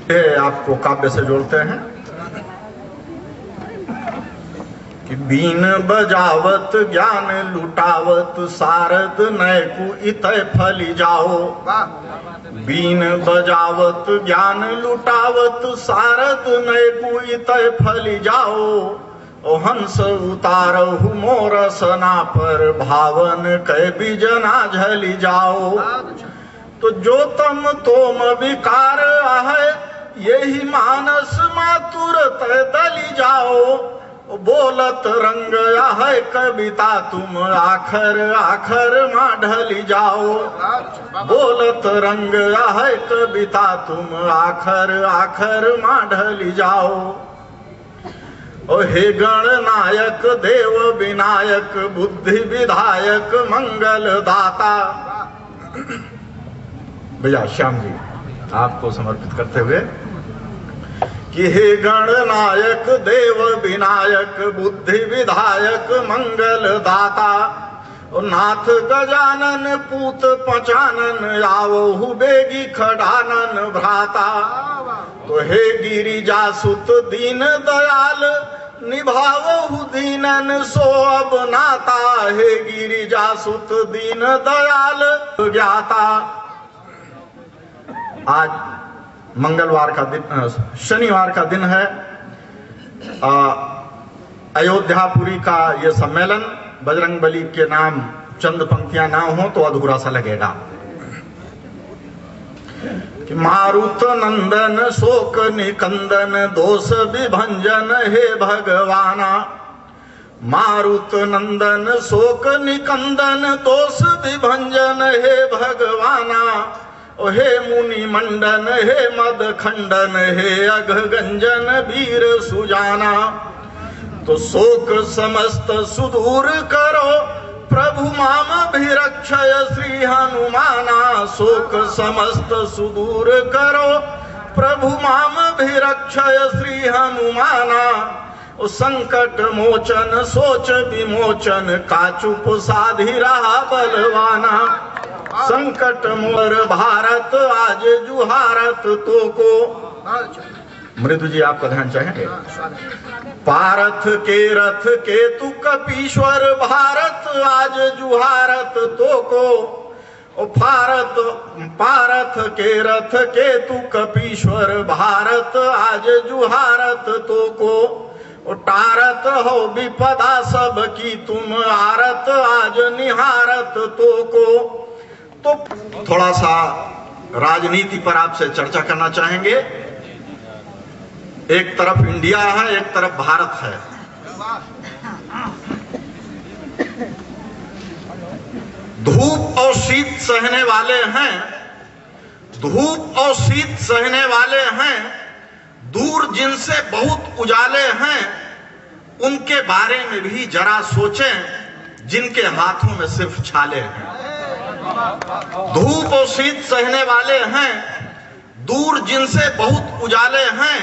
ये आपको काव्य से जोड़ते हैं कि बीन बजावत ज्ञान लुटावत सारद नैकु इतय फली जाओ। बीन बजावत ज्ञान लुटावत सारद नैकु इतय फली जाओ। ओ हंस उतारहु मोर सना पर भावन कै बिजना झली जाओ। तो जो तम तोम विकार है यही मानस मातुर तय दली जाओ। बोलत रंग है कविता तुम आखर आखर माँ ढली जाओ। बोलत रंग है कविता तुम आखर आखर माँ ढली जाओ। ओ हे गणनायक देव विनायक बुद्धि विधायक मंगल दाता। भैया श्याम जी आपको समर्पित करते हुए कि हे गणनायक देव विनायक बुद्धि विधायक मंगल दाता। नाथ गजानन पूत पचानन आवहु बेगी खडानन भ्राता। तो हे गिरिजा सुत दीन दयाल निभावहु दीनन सो अब नाता। हे गिरिजा सुत दीन दयाल ज्ञाता। आज मंगलवार का दिन शनिवार का दिन है। अयोध्यापुरी का यह सम्मेलन बजरंगबली के नाम चंद पंक्तियां ना हो तो अधूरा सा लगेगा। कि मारुत नंदन शोक निकंदन दोष विभंजन हे भगवाना। मारुत नंदन शोक निकंदन दोष विभंजन हे भगवाना। ओ हे मुनि मंडन हे मद खंडन हे अघ गंजन वीर सुजाना। तो शोक समस्त सुदूर करो प्रभु माम भिरक्षय श्री हनुमाना। शोक समस्त सुदूर करो प्रभु माम भिरक्षय श्री हनुमाना। ओ संकट मोचन सोच विमोचन काचुप साधि रहा बलवाना। संकट मोर भारत आज जुहारत तो को। मृदु जी आपका ध्यान चाहेंगे। पारथ के रथ केतु कपीश्वर भारत आज जुहारत तो को। ओ पारथ के रथ केतु कपीश्वर भारत आज जुहारत तो को। ओ टारत हो विपदा सब की तुम आरत आज निहारत तो को। तो थोड़ा सा राजनीति पर आपसे चर्चा करना चाहेंगे। एक तरफ इंडिया है एक तरफ भारत है। धूप और शीत सहने वाले हैं। धूप और शीत सहने वाले हैं। दूर जिनसे बहुत उजाले हैं उनके बारे में भी जरा सोचें जिनके हाथों में सिर्फ छाले हैं। धूप और शीत सहने वाले हैं। दूर जिनसे बहुत उजाले हैं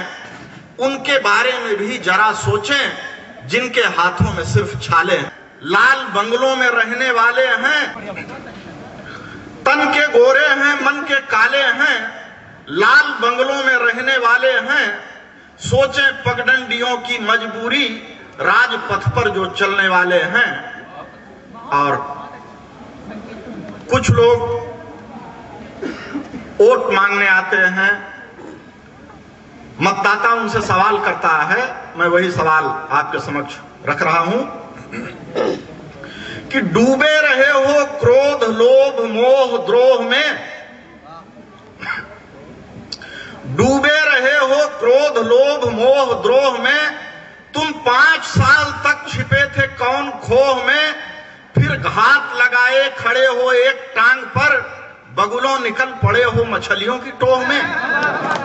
उनके बारे में भी जरा सोचें जिनके हाथों में सिर्फ छाले हैं। लाल बंगलों में रहने वाले हैं। तन के गोरे हैं मन के काले हैं। लाल बंगलों में रहने वाले हैं। सोचें पगडंडियों की मजबूरी राजपथ पर जो चलने वाले हैं। और कुछ लोग वोट मांगने आते हैं। मतदाता उनसे सवाल करता है। मैं वही सवाल आपके समक्ष रख रहा हूं कि डूबे रहे हो क्रोध लोभ मोह द्रोह में। डूबे रहे हो क्रोध लोभ मोह द्रोह में। तुम 5 साल तक छिपे थे कौन खोह में। फिर घात लगाए खड़े हो एक टांग पर बगुलों निकल पड़े हो मछलियों की टोह में।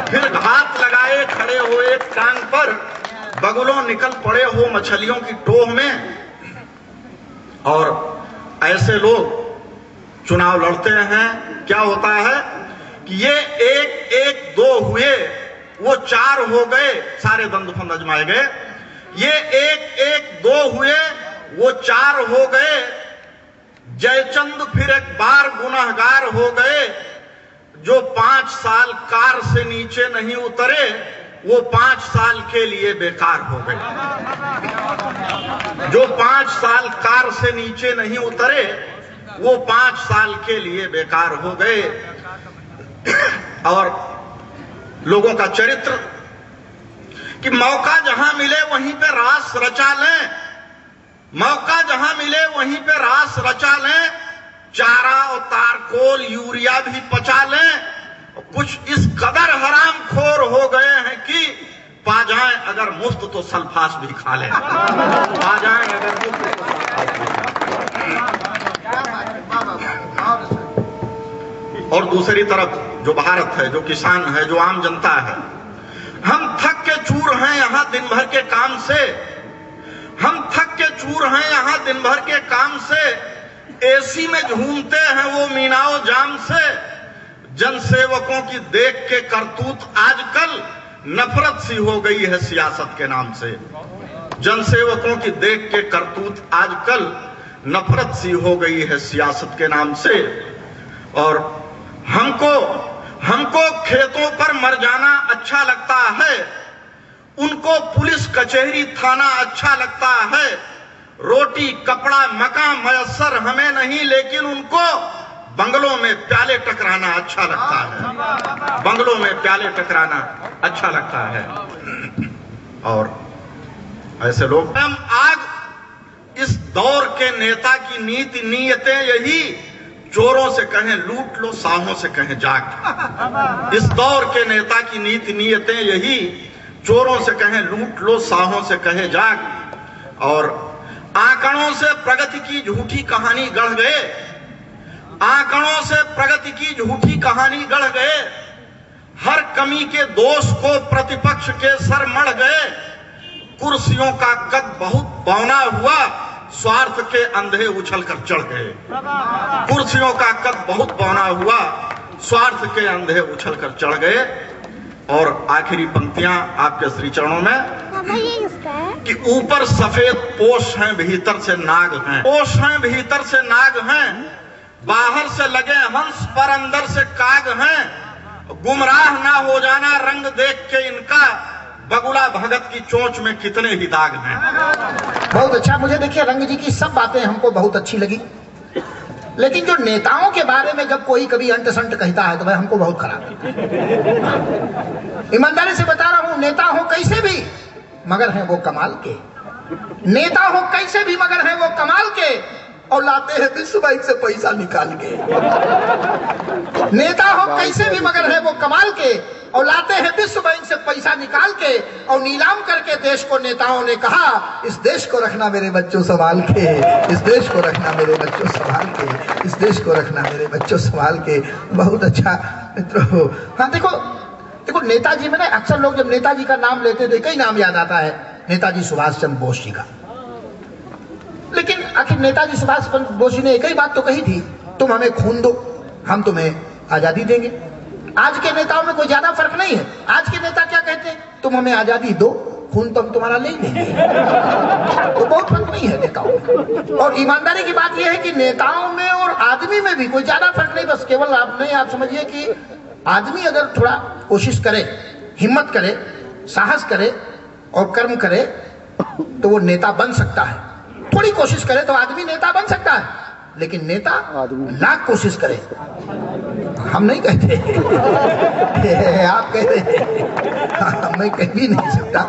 फिर घात लगाए खड़े हो एक टांग पर बगुलों निकल पड़े हो मछलियों की टोह में। और ऐसे लोग चुनाव लड़ते हैं। क्या होता है कि ये एक एक 2 हुए वो 4 हो गए सारे दंड फंद अजमाए गए। ये एक एक 2 हुए वो 4 हो गए। जयचंद फिर एक बार गुनहगार हो गए। जो 5 साल कार से नीचे नहीं उतरे वो 5 साल के लिए बेकार हो गए। जो 5 साल कार से नीचे नहीं उतरे वो 5 साल के लिए बेकार हो गए। और लोगों का चरित्र कि मौका जहां मिले वहीं पे रास रचा लें, मौका जहां मिले वहीं पे रास रचा लें, चारा और तारकोल यूरिया भी पचा लें। कुछ इस कदर हरामखोर हो गए हैं कि पा जाएं अगर मुफ्त तो सल्फास भी खा लें, पा जाएं अगर मुफ्त तो सल्फास भी खा लें। और दूसरी तरफ जो भारत है, जो किसान है, जो आम जनता है, हम थक के चूर हैं यहां दिन भर के काम से, हम थक के चूर हैं यहां दिन भर के काम से, एसी में झूमते हैं वो मीनाओ जाम से। जनसेवकों की देख के करतूत आजकल नफरत सी हो गई है सियासत के नाम से। जनसेवकों की देख के करतूत आजकल नफरत सी हो गई है सियासत के नाम से। और हमको खेतों पर मर जाना अच्छा लगता है, उनको पुलिस कचहरी थाना अच्छा लगता है। रोटी कपड़ा मकान मयस्सर हमें नहीं, लेकिन उनको बंगलों में प्याले टकराना अच्छा लगता है, बंगलों में प्याले टकराना अच्छा लगता है। और ऐसे लोग हम आज इस दौर के नेता की नीति नीयतें यही, चोरों से कहें लूट लो, साहों से कहें जाग। इस दौर के नेता की नीति नीयतें यही, चोरों से कहें लूट लो, साहों से कहें जाग। और आंकड़ों से प्रगति की झूठी कहानी गढ़ गए, आंकड़ों से प्रगति की झूठी कहानी गढ़ गए। हर कमी के दोष को प्रतिपक्ष के सर मढ़ गए। कुर्सियों का कद बहुत बौना हुआ, स्वार्थ के अंधे उछल कर चढ़ गए। कुर्सियों का कद बहुत बौना हुआ, स्वार्थ के अंधे उछल कर चढ़ गए। और आखिरी पंक्तियां आपके श्री चरणों में कि ऊपर सफेद पोष हैं भीतर से नाग हैं, पोष हैं भीतर से नाग हैं, बाहर से लगे हंस पर अंदर से काग हैं। गुमराह ना हो जाना रंग देख के इनका, बगुला भगत की चोंच में कितने ही दाग हैं। बहुत अच्छा। मुझे देखिए रंग जी की सब बातें हमको बहुत अच्छी लगी, लेकिन जो नेताओं के बारे में जब कोई कभी अंट संट कहता है तो भाई हमको बहुत खराब है। ईमानदारी से बता रहा हूं, नेता हो कैसे भी मगर हैं वो कमाल के, नेता हो कैसे भी मगर हैं वो कमाल के, और लाते हैं विश्व बैंक से पैसा निकाल के। नेता हो कैसे भी मगर है वो कमाल के, और लाते हैं विश्व बैंक से पैसा निकाल के, और नीलाम करके देश को नेताओं ने कहा इस देश को रखना मेरे बच्चों संभाल के, इस देश को रखना मेरे बच्चों संभाल के, इस देश को रखना मेरे बच्चों संभाल के। बहुत अच्छा मित्रों। हाँ देखो देखो, नेताजी में अक्सर लोग जब नेताजी का नाम लेते थे कई नाम याद आता है, नेताजी सुभाष चंद्र बोस जी का। लेकिन आखिर नेताजी सुभाष चंद्र बोस जी ने एक ही बात तो कही थी, तुम हमें खून दो हम तुम्हें आजादी देंगे। आज के नेताओं में कोई ज्यादा फर्क नहीं है। आज के नेता क्या कहते हैं, तुम हमें आजादी दो, खून तो हम तुम्हारा ले लेंगे। तो बहुत फर्क नहीं है नेताओं में। और ईमानदारी की बात यह है कि नेताओं में और आदमी में भी कोई ज्यादा फर्क नहीं, बस केवल आप समझिए कि आदमी अगर थोड़ा कोशिश करे, हिम्मत करे, साहस करे और कर्म करे तो वो नेता बन सकता है। थोड़ी कोशिश करे तो आदमी नेता बन सकता है, लेकिन नेता लाख कोशिश करे, हम नहीं कहते आप कह रहे हैं, मैं कह भी नहीं सकता।